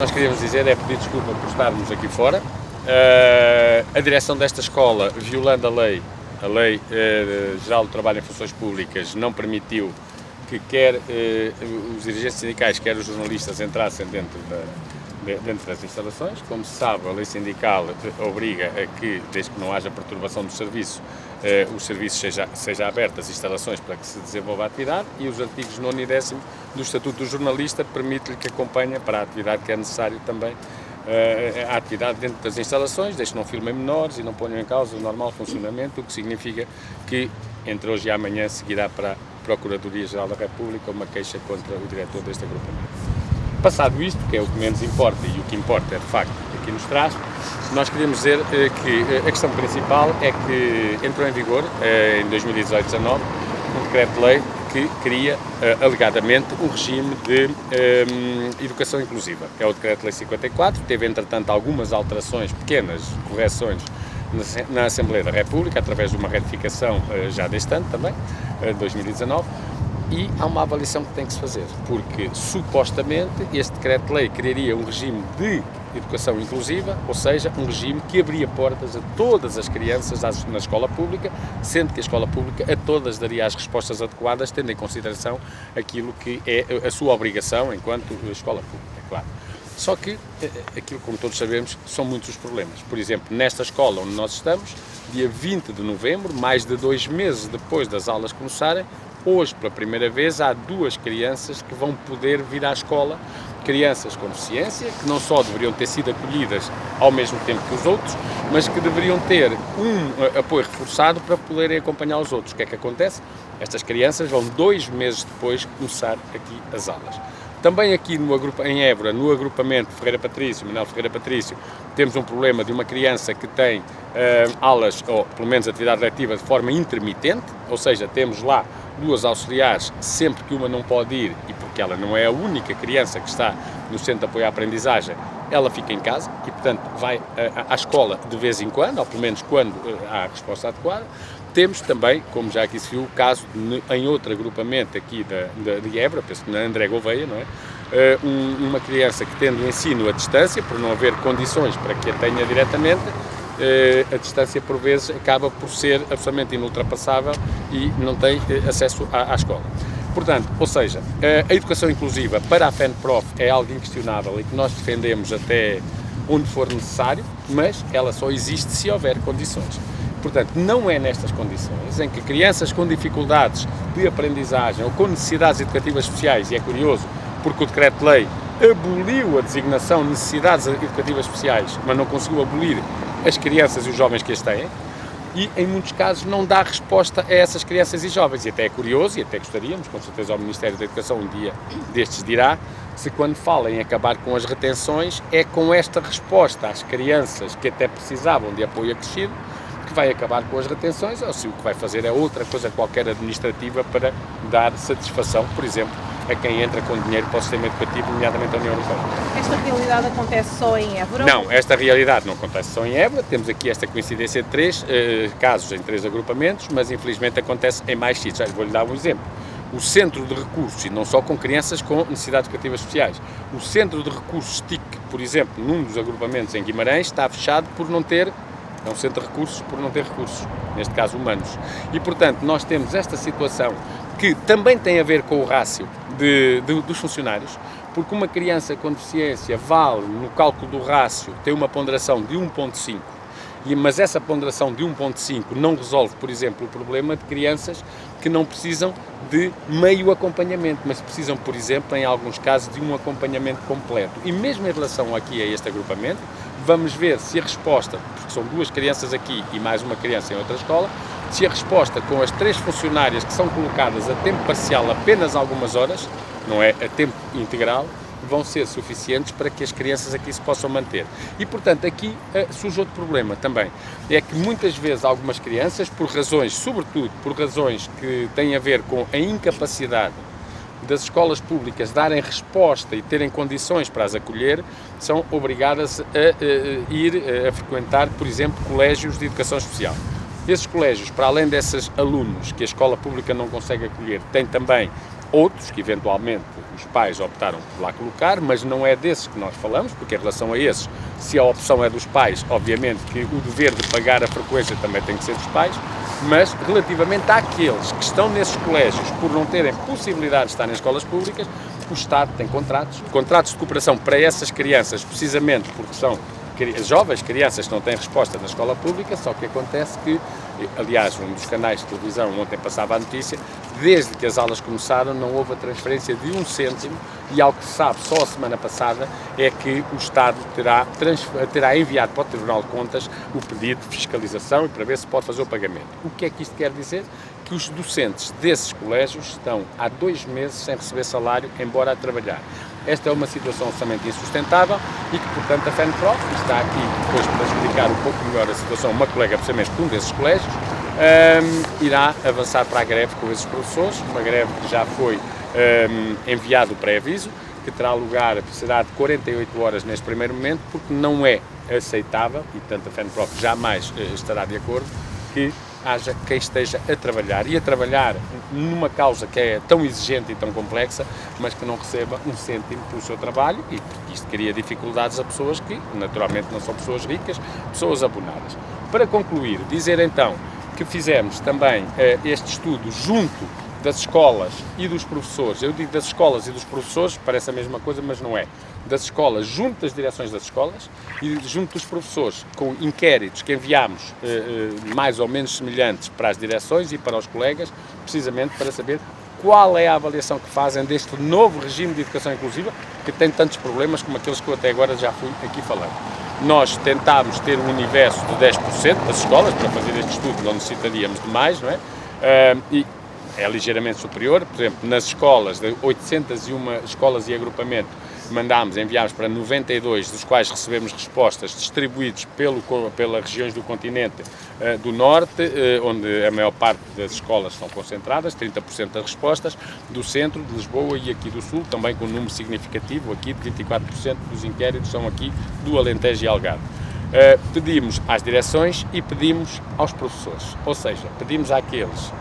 Nós queríamos dizer é pedir desculpa por estarmos aqui fora. A direção desta escola, violando a Lei Geral do Trabalho em Funções Públicas, não permitiu que quer os dirigentes sindicais, quer os jornalistas entrassem dentro das instalações. Como se sabe, a lei sindical obriga a que, desde que não haja perturbação do serviço, os serviços sejam abertos, as instalações, para que se desenvolva a atividade, e os artigos 9 e 10 do Estatuto do Jornalista permite-lhe que acompanhe para a atividade que é necessário também a atividade dentro das instalações, desde que não filmem menores e não ponham em causa o normal funcionamento, o que significa que entre hoje e amanhã seguirá para a Procuradoria-Geral da República uma queixa contra o diretor deste agrupamento. Passado isto, que é o que menos importa e o que importa é de facto o que aqui nos traz, nós queríamos dizer que a questão principal é que entrou em vigor em 2018-19 um decreto-lei que cria alegadamente um regime de educação inclusiva. É o decreto-lei 54, teve entretanto algumas alterações, pequenas correções na Assembleia da República, através de uma retificação já deste ano também, 2019, e há uma avaliação que tem que se fazer, porque supostamente este decreto-lei criaria um regime de educação inclusiva, ou seja, um regime que abria portas a todas as crianças na escola pública, sendo que a escola pública a todas daria as respostas adequadas, tendo em consideração aquilo que é a sua obrigação enquanto escola pública, claro. Só que, aquilo como todos sabemos, são muitos os problemas. Por exemplo, nesta escola onde nós estamos, dia 20 de novembro, mais de 2 meses depois das aulas começarem, hoje, pela primeira vez, há 2 crianças que vão poder vir à escola, crianças com deficiência, que não só deveriam ter sido acolhidas ao mesmo tempo que os outros, mas que deveriam ter um apoio reforçado para poderem acompanhar os outros. O que é que acontece? Estas crianças vão 2 meses depois começar aqui as aulas. Também aqui em Évora, no agrupamento Ferreira Patrício, Manuel Ferreira Patrício, temos um problema de uma criança que tem aulas, ou pelo menos atividade letiva, de forma intermitente, ou seja, temos lá 2 auxiliares, sempre que uma não pode ir, e porque ela não é a única criança que está no Centro de Apoio à Aprendizagem, ela fica em casa e, portanto, vai à escola de vez em quando, ou pelo menos quando há a resposta adequada. Temos também, como já aqui se viu, o caso em outro agrupamento aqui de Évora, penso que na André Gouveia, não é? Uma criança que, tendo o ensino à distância, por não haver condições para que a tenha diretamente, a distância por vezes acaba por ser absolutamente inultrapassável e não tem acesso à escola. Portanto, ou seja, a educação inclusiva para a FENPROF é algo inquestionável e que nós defendemos até onde for necessário, mas ela só existe se houver condições. Portanto, não é nestas condições em que crianças com dificuldades de aprendizagem ou com necessidades educativas especiais, e é curioso porque o decreto-lei aboliu a designação de necessidades educativas especiais, mas não conseguiu abolir as crianças e os jovens que as têm, e em muitos casos não dá resposta a essas crianças e jovens. E até é curioso, e até gostaríamos, com certeza o Ministério da Educação um dia destes dirá, se quando fala em acabar com as retenções, é com esta resposta às crianças que até precisavam de apoio acrescido, que vai acabar com as retenções, ou se o que vai fazer é outra coisa qualquer administrativa para dar satisfação, por exemplo, a quem entra com dinheiro para o sistema educativo, nomeadamente a União Europeia. Esta realidade acontece só em Évora? Não, esta realidade não acontece só em Évora, temos aqui esta coincidência de 3 casos em 3 agrupamentos, mas infelizmente acontece em mais sítios. Vou-lhe dar um exemplo. O Centro de Recursos, e não só com crianças com necessidades educativas especiais, o Centro de Recursos TIC, por exemplo, num dos agrupamentos em Guimarães, está fechado por não ter, é um centro de recursos por não ter recursos, neste caso humanos. E, portanto, nós temos esta situação que também tem a ver com o rácio dos funcionários, porque uma criança com deficiência vale, no cálculo do rácio, tem uma ponderação de 1,5, mas essa ponderação de 1,5 não resolve, por exemplo, o problema de crianças que não precisam de meio acompanhamento, mas precisam, por exemplo, em alguns casos, de um acompanhamento completo. E mesmo em relação aqui a este agrupamento, vamos ver se a resposta, porque são 2 crianças aqui e mais uma criança em outra escola, se a resposta com as 3 funcionárias que são colocadas a tempo parcial apenas algumas horas, não é a tempo integral, vão ser suficientes para que as crianças aqui se possam manter. E, portanto, aqui surge outro problema também. É que muitas vezes algumas crianças, por razões, sobretudo por razões que têm a ver com a incapacidade das escolas públicas darem resposta e terem condições para as acolher, são obrigadas a ir a frequentar, por exemplo, colégios de educação especial. Esses colégios, para além desses alunos que a escola pública não consegue acolher, têm também outros que eventualmente os pais optaram por lá colocar, mas não é desses que nós falamos, porque em relação a esses, se a opção é dos pais, obviamente que o dever de pagar a frequência também tem que ser dos pais, mas relativamente àqueles que estão nesses colégios por não terem possibilidade de estar em escolas públicas, o Estado tem contratos de cooperação para essas crianças, precisamente porque são jovens crianças que não têm resposta na escola pública, só que acontece que, aliás, um dos canais de televisão ontem passava a notícia, desde que as aulas começaram não houve a transferência de 1 cêntimo e, ao que se sabe, só a semana passada é que o Estado terá enviado para o Tribunal de Contas o pedido de fiscalização e para ver se pode fazer o pagamento. O que é que isto quer dizer? Que os docentes desses colégios estão há 2 meses sem receber salário, embora a trabalhar. Esta é uma situação absolutamente insustentável e que, portanto, a FENPROF está aqui depois para explicar um pouco melhor a situação, uma colega, precisamente de um desses colégios, irá avançar para a greve com esses professores, uma greve que já foi enviado o pré-aviso, que terá lugar, precisará de 48 horas neste primeiro momento, porque não é aceitável, e portanto a FENPROF jamais estará de acordo, que haja quem esteja a trabalhar numa causa que é tão exigente e tão complexa, mas que não receba 1 cêntimo pelo seu trabalho, e isto cria dificuldades a pessoas que, naturalmente, não são pessoas ricas, pessoas abonadas. Para concluir, dizer então que fizemos também este estudo junto das escolas e dos professores. Eu digo das escolas e dos professores, parece a mesma coisa, mas não é. Das escolas, junto das direções das escolas e junto dos professores, com inquéritos que enviámos mais ou menos semelhantes para as direções e para os colegas, precisamente para saber qual é a avaliação que fazem deste novo regime de educação inclusiva, que tem tantos problemas como aqueles que eu até agora já fui aqui falando. Nós tentámos ter um universo de 10% das escolas, para fazer este estudo não necessitaríamos de mais, não é? E é ligeiramente superior, por exemplo, nas escolas, de 801 escolas e agrupamento, enviámos para 92, dos quais recebemos respostas distribuídos pelas regiões do continente do norte, onde a maior parte das escolas estão concentradas, 30% das respostas, do centro, de Lisboa e aqui do sul, também com um número significativo, aqui de 24% dos inquéritos são aqui do Alentejo e Algarve. Pedimos às direções e pedimos aos professores, ou seja, pedimos àqueles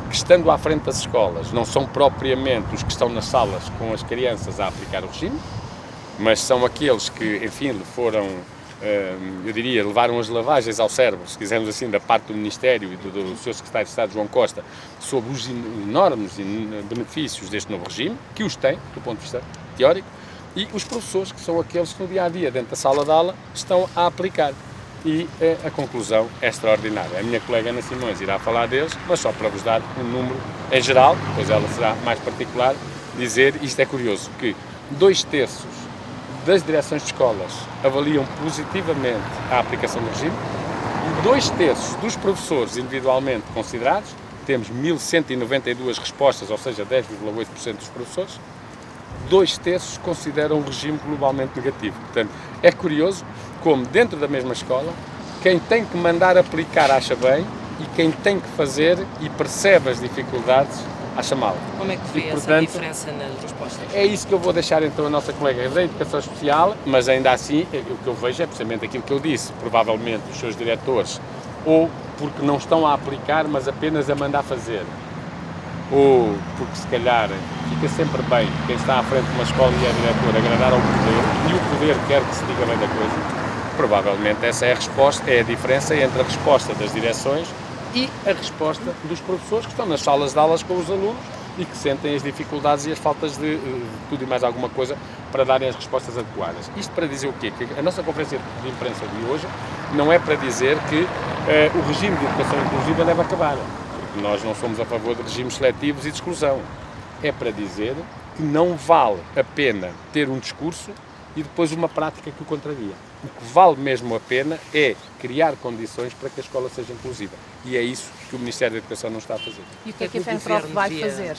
que, estando à frente das escolas, não são propriamente os que estão nas salas com as crianças a aplicar o regime, mas são aqueles que, enfim, foram, eu diria, levaram as lavagens ao cérebro, se quisermos assim, da parte do Ministério e do Sr. Secretário de Estado, João Costa, sobre os enormes benefícios deste novo regime, que os tem, do ponto de vista teórico, e os professores, que são aqueles que no dia-a-dia, dentro da sala de aula, estão a aplicar. E a conclusão é extraordinária. A minha colega Ana Simões irá falar deles, mas só para vos dar um número em geral, depois ela será mais particular, dizer, isto é curioso, que 2/3 das direções de escolas avaliam positivamente a aplicação do regime e 2/3 dos professores individualmente considerados, temos 1.192 respostas, ou seja, 10,8% dos professores, 2/3 consideram o regime globalmente negativo. Portanto, é curioso como dentro da mesma escola, quem tem que mandar aplicar acha bem e quem tem que fazer e percebe as dificuldades acha mal. Como é que vê essa diferença nas respostas? É isso que eu vou deixar então a nossa colega da Educação Especial, mas ainda assim o que eu vejo é precisamente aquilo que eu disse, provavelmente os seus diretores, ou porque não estão a aplicar, mas apenas a mandar fazer, ou porque se calhar fica sempre bem quem está à frente de uma escola e é diretor agradar ao poder, e o poder quer que se diga bem da coisa. Provavelmente essa é a resposta, é a diferença entre a resposta das direções e a resposta dos professores que estão nas salas de aulas com os alunos e que sentem as dificuldades e as faltas de tudo e mais alguma coisa para darem as respostas adequadas. Isto para dizer o quê? Que a nossa conferência de imprensa de hoje não é para dizer que o regime de educação inclusiva deve acabar, porque nós não somos a favor de regimes seletivos e de exclusão. É para dizer que não vale a pena ter um discurso e depois uma prática que o contraria. O que vale mesmo a pena é criar condições para que a escola seja inclusiva. E é isso que o Ministério da Educação não está a fazer. E o que é que a FENPROF vai fazer?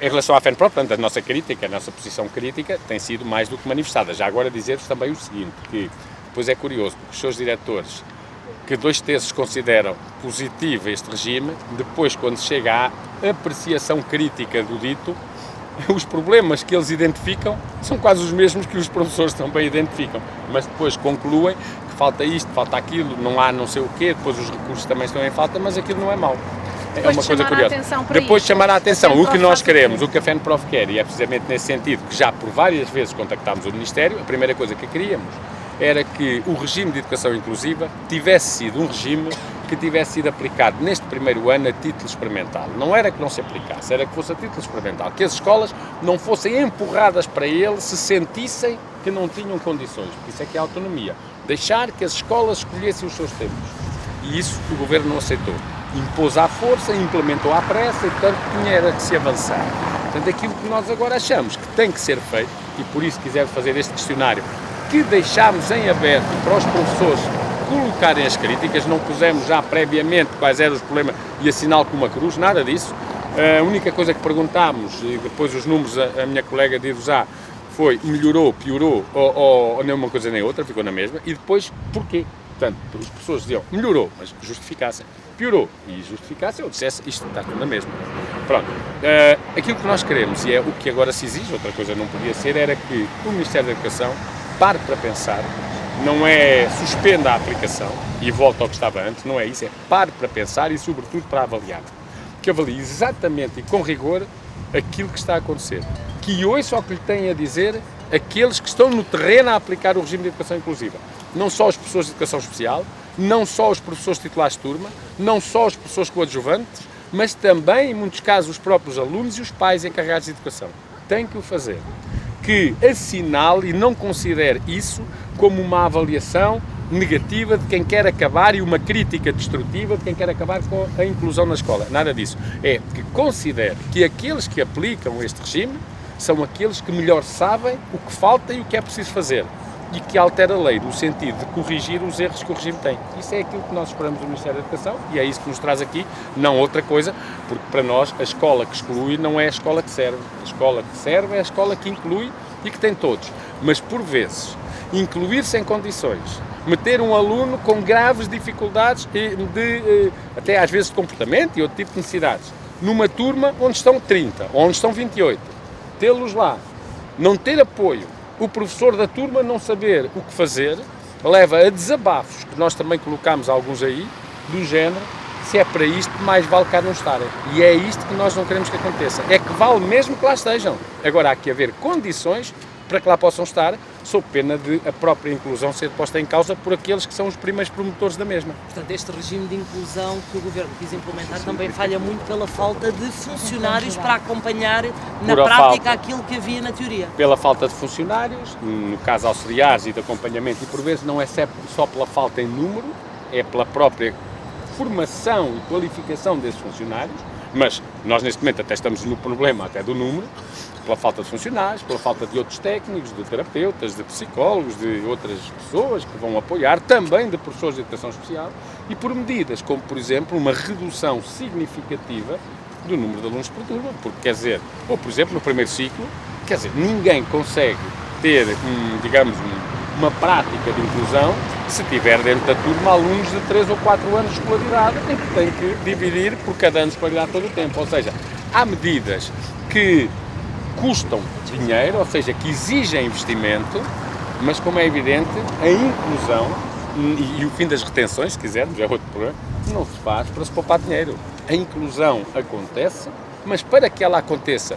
Em relação à FENPROF, portanto, a nossa crítica, a nossa posição crítica tem sido mais do que manifestada. Já agora dizer-vos também o seguinte, que depois é curioso, porque os seus diretores, que 2/3 consideram positivo este regime, depois quando chega à apreciação crítica do dito, os problemas que eles identificam são quase os mesmos que os professores também identificam, mas depois concluem que falta isto, falta aquilo, não há não sei o quê, depois os recursos também estão em falta, mas aquilo não é mau. é uma coisa curiosa. Depois de chamar a atenção, o que nós queremos, o que a FENPROF quer, e é precisamente nesse sentido que já por várias vezes contactámos o Ministério, a primeira coisa que queríamos era que o regime de educação inclusiva tivesse sido um regime que tivesse sido aplicado neste primeiro ano a título experimental. Não era que não se aplicasse, era que fosse a título experimental, que as escolas não fossem empurradas para ele se sentissem que não tinham condições, porque isso é que é a autonomia. Deixar que as escolas escolhessem os seus tempos. E isso o Governo não aceitou. Impôs à força, implementou à pressa e, portanto, tinha que se avançar. Portanto, aquilo que nós agora achamos que tem que ser feito, e por isso quiser fazer este questionário, que deixámos em aberto para os professores colocarem as críticas, não pusemos já previamente quais eram os problemas e assinal com uma cruz, nada disso. A única coisa que perguntámos, e depois os números a minha colega diz já, foi melhorou, piorou, ou nem uma coisa nem outra, ficou na mesma, e depois porquê? Portanto, as pessoas diziam, melhorou, mas justificassem, piorou, e justificassem, ou dissesse, isto está tudo na mesma. Pronto, aquilo que nós queremos, e é o que agora se exige, outra coisa não podia ser, era que o Ministério da Educação pare para pensar, não é suspenda a aplicação e volta ao que estava antes, não é isso, é pare para pensar e, sobretudo, para avaliar. Que avalie exatamente e com rigor aquilo que está a acontecer. Que ouça o que lhe têm a dizer aqueles que estão no terreno a aplicar o regime de educação inclusiva. Não só os professores de educação especial, não só os professores titulares de turma, não só os professores coadjuvantes, mas também, em muitos casos, os próprios alunos e os pais encarregados de educação. Tem que o fazer. Que assinale e não considere isso como uma avaliação negativa de quem quer acabar e uma crítica destrutiva de quem quer acabar com a inclusão na escola. Nada disso. É que considere que aqueles que aplicam este regime são aqueles que melhor sabem o que falta e o que é preciso fazer e que altera a lei no sentido de corrigir os erros que o regime tem. Isso é aquilo que nós esperamos do Ministério da Educação e é isso que nos traz aqui, não outra coisa, porque para nós a escola que exclui não é a escola que serve. A escola que serve é a escola que inclui e que tem todos. Mas, por vezes, incluir sem condições, meter um aluno com graves dificuldades até às vezes de comportamento e outro tipo de necessidades, numa turma onde estão 30 ou onde estão 28, tê-los lá, não ter apoio, o professor da turma não saber o que fazer, leva a desabafos, que nós também colocámos alguns aí, do género, se é para isto, mais vale cá não estarem. E é isto que nós não queremos que aconteça. É que vale mesmo que lá estejam. Agora há que haver condições para que lá possam estar, sob pena de a própria inclusão ser posta em causa por aqueles que são os primeiros promotores da mesma. Portanto, este regime de inclusão que o Governo quis implementar também falha muito pela falta de funcionários para acompanhar na prática aquilo que havia na teoria. Pela falta de funcionários, no caso auxiliares e de acompanhamento, e por vezes não é só pela falta em número, é pela própria formação e qualificação desses funcionários, mas nós neste momento até estamos no problema até do número, pela falta de funcionários, pela falta de outros técnicos, de terapeutas, de psicólogos, de outras pessoas que vão apoiar, também de professores de educação especial, e por medidas como, por exemplo, uma redução significativa do número de alunos por turma, porque quer dizer, ou por exemplo, no primeiro ciclo, quer dizer, ninguém consegue ter, uma prática de inclusão se tiver dentro da turma alunos de 3 ou 4 anos de escolaridade, em que tem que dividir por cada ano de escolaridade todo o tempo. Ou seja, há medidas que custam dinheiro, ou seja, que exigem investimento, mas como é evidente, a inclusão e o fim das retenções, se quisermos, é outro problema, não se faz para se poupar dinheiro. A inclusão acontece, mas para que ela aconteça,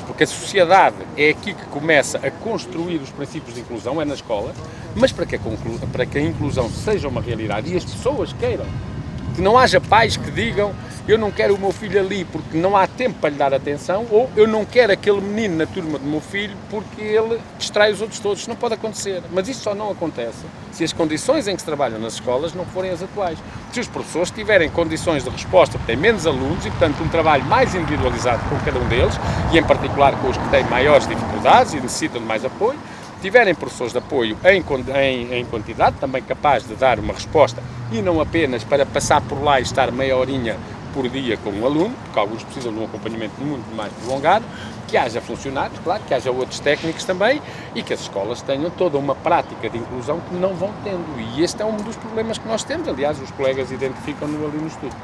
porque a sociedade é aqui que começa a construir os princípios de inclusão, é na escola, mas para que a inclusão seja uma realidade e as pessoas queiram, que não haja pais que digam eu não quero o meu filho ali porque não há tempo para lhe dar atenção, ou eu não quero aquele menino na turma do meu filho porque ele distrai os outros todos. Isso não pode acontecer, mas isso só não acontece se as condições em que se trabalha nas escolas não forem as atuais. Se os professores tiverem condições de resposta, porque têm menos alunos e, portanto, um trabalho mais individualizado com cada um deles, e em particular com os que têm maiores dificuldades e necessitam de mais apoio, tiverem professores de apoio em quantidade, também capaz de dar uma resposta e não apenas para passar por lá e estar meia horinha por dia com um aluno, porque alguns precisam de um acompanhamento muito mais prolongado, que haja funcionários, claro, que haja outros técnicos também e que as escolas tenham toda uma prática de inclusão que não vão tendo. E este é um dos problemas que nós temos, aliás, os colegas identificam-no ali no estudo.